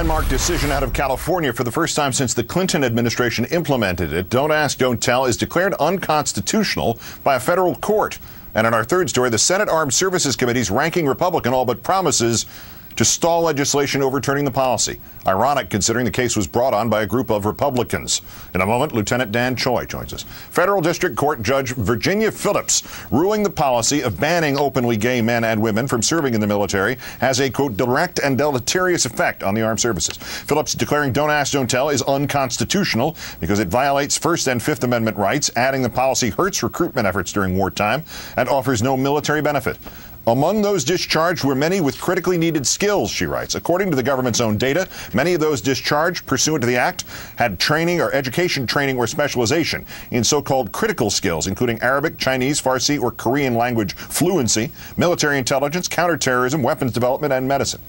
landmark decision out of California for the first time since the Clinton administration implemented it. Don't Ask, Don't Tell is declared unconstitutional by a federal court. And in our third story, the Senate Armed Services Committee's ranking Republican all but promises to stall legislation overturning the policy. Ironic, considering the case was brought on by a group of Republicans. In a moment, Lieutenant Dan Choi joins us. Federal District Court Judge Virginia Phillips ruling the policy of banning openly gay men and women from serving in the military has a, quote, direct and deleterious effect on the armed services. Phillips declaring Don't Ask, Don't Tell is unconstitutional because it violates First and Fifth Amendment rights, adding the policy hurts recruitment efforts during wartime and offers no military benefit. Among those discharged were many with critically needed skills, she writes. According to the government's own data, many of those discharged pursuant to the act had training or education training or specialization in so-called critical skills, including Arabic, Chinese, Farsi, or Korean language fluency, military intelligence, counterterrorism, weapons development, and medicine.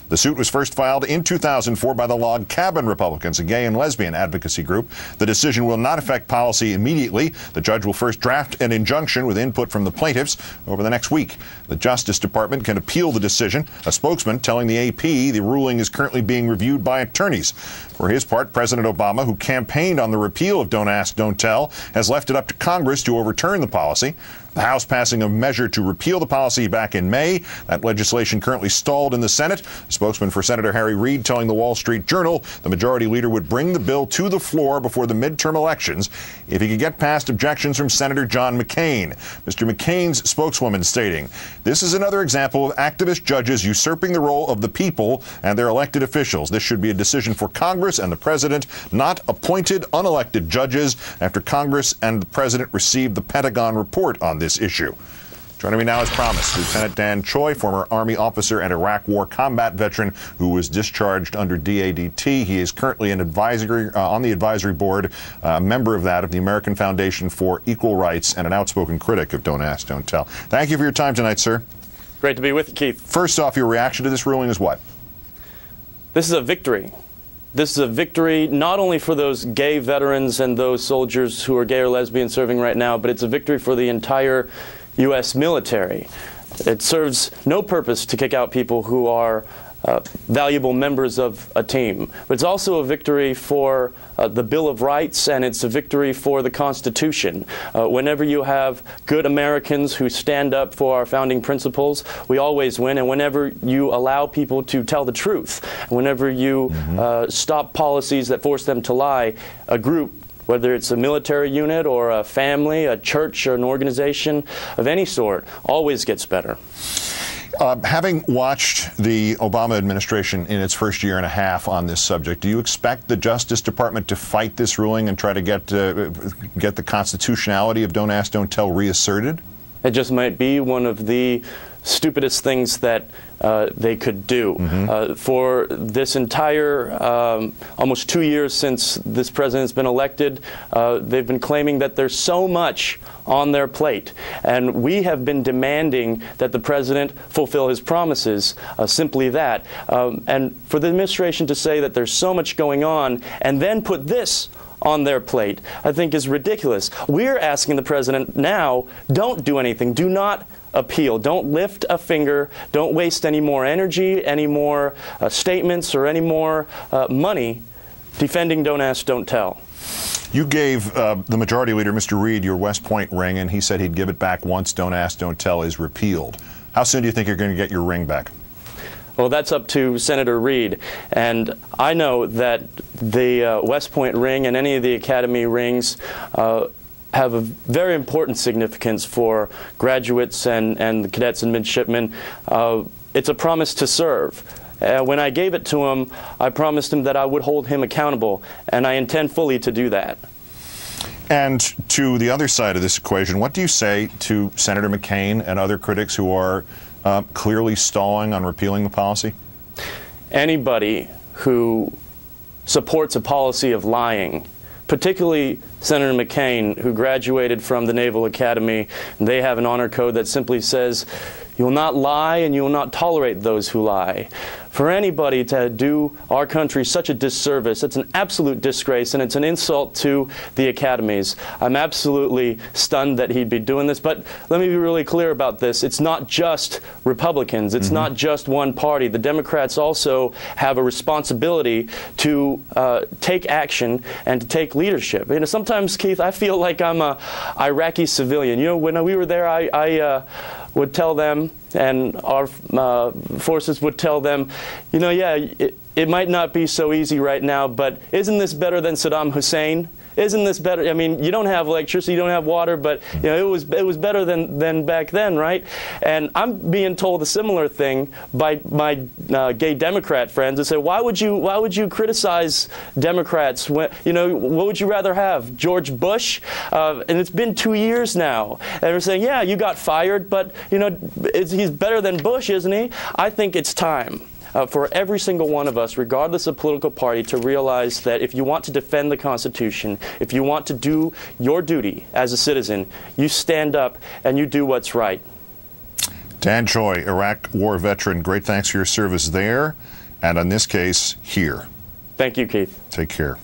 The suit was first filed in 2004 by the Log Cabin Republicans, a gay and lesbian advocacy group. The decision will not affect policy immediately. The judge will first draft an injunction with input from the plaintiffs over the next week. The Justice Department can appeal the decision. A spokesman telling the AP the ruling is currently being reviewed by attorneys. For his part, President Obama, who campaigned on the repeal of Don't Ask, Don't Tell, has left it up to Congress to overturn the policy. The House passing a measure to repeal the policy back in May. That legislation currently stalled in the Senate. A spokesman for Senator Harry Reid telling the Wall Street Journal the majority leader would bring the bill to the floor before the midterm elections if he could get past objections from Senator John McCain. Mr. McCain's spokeswoman stating, "This is another example of activist judges usurping the role of the people and their elected officials. This should be a decision for Congress and the president, not appointed, unelected judges," after Congress and the president received the Pentagon report on this issue. Joining me now as promised, Lieutenant Dan Choi, former Army officer and Iraq War combat veteran who was discharged under DADT. He is currently an advisory on the advisory board, a member of that of the American Foundation for Equal Rights, and an outspoken critic of Don't Ask, Don't Tell. Thank you for your time tonight, sir. Great to be with you, Keith. First off, your reaction to this ruling is what? This is a victory. This is a victory not only for those gay veterans and those soldiers who are gay or lesbian serving right now, but it's a victory for the entire U.S. military. It serves no purpose to kick out people who are valuable members of a team. But it's also a victory for the Bill of Rights, and it's a victory for the Constitution. Whenever you have good Americans who stand up for our founding principles, we always win. And whenever you allow people to tell the truth, whenever you stop policies that force them to lie, a group, whether it's a military unit or a family, a church, or an organization of any sort, always gets better. Having watched the Obama administration in its first year and a half on this subject, do you expect the Justice Department to fight this ruling and try to get the constitutionality of Don't Ask, Don't Tell reasserted? It just might be one of the stupidest things that they could do. For this entire almost 2 years since this president's been elected, they've been claiming that there's so much on their plate. And we have been demanding that the president fulfill his promises, simply that. And for the administration to say that there's so much going on and then put this on their plate, I think is ridiculous. We're asking the president now, don't do anything. Do not appeal. Don't lift a finger. Don't waste any more energy, any more statements, or any more money defending Don't Ask, Don't Tell. You gave the majority leader, Mr. Reid, your West Point ring, and he said he'd give it back once Don't Ask, Don't Tell is repealed. How soon do you think you're going to get your ring back? Well, that's up to Senator Reid, and I know that the West Point ring and any of the Academy rings have a very important significance for graduates and the cadets and midshipmen. It's a promise to serve. When I gave it to him, I promised him that I would hold him accountable, and I intend fully to do that. And to the other side of this equation, what do you say to Senator McCain and other critics who are clearly stalling on repealing the policy? Anybody who supports a policy of lying, particularly Senator McCain, who graduated from the Naval Academy, they have an honor code that simply says You will not lie, and you will not tolerate those who lie. For anybody to do our country such a disservice, it's an absolute disgrace, and it's an insult to the academies. I'm absolutely stunned that he'd be doing this, but let me be really clear about this. It's not just Republicans. It's not just one party. The Democrats also have a responsibility to take action and to take leadership. You know, sometimes, Keith, I feel like I'm an Iraqi civilian. You know, when we were there, I would tell them, and our forces would tell them, you know, yeah, it might not be so easy right now, but isn't this better than Saddam Hussein? Isn't this better? I mean, you don't have electricity, you don't have water, but you know, it was better than back then, right? And I'm being told a similar thing by my gay Democrat friends that say, why would you criticize Democrats? When, you know, what would you rather have, George Bush? And it's been 2 years now, and they're saying, yeah, you got fired, but you know, he's better than Bush, isn't he? I think it's time for every single one of us, regardless of political party, to realize that if you want to defend the Constitution, if you want to do your duty as a citizen, you stand up and you do what's right. Dan Choi, Iraq war veteran, great thanks for your service there, and in this case, here. Thank you, Keith. Take care.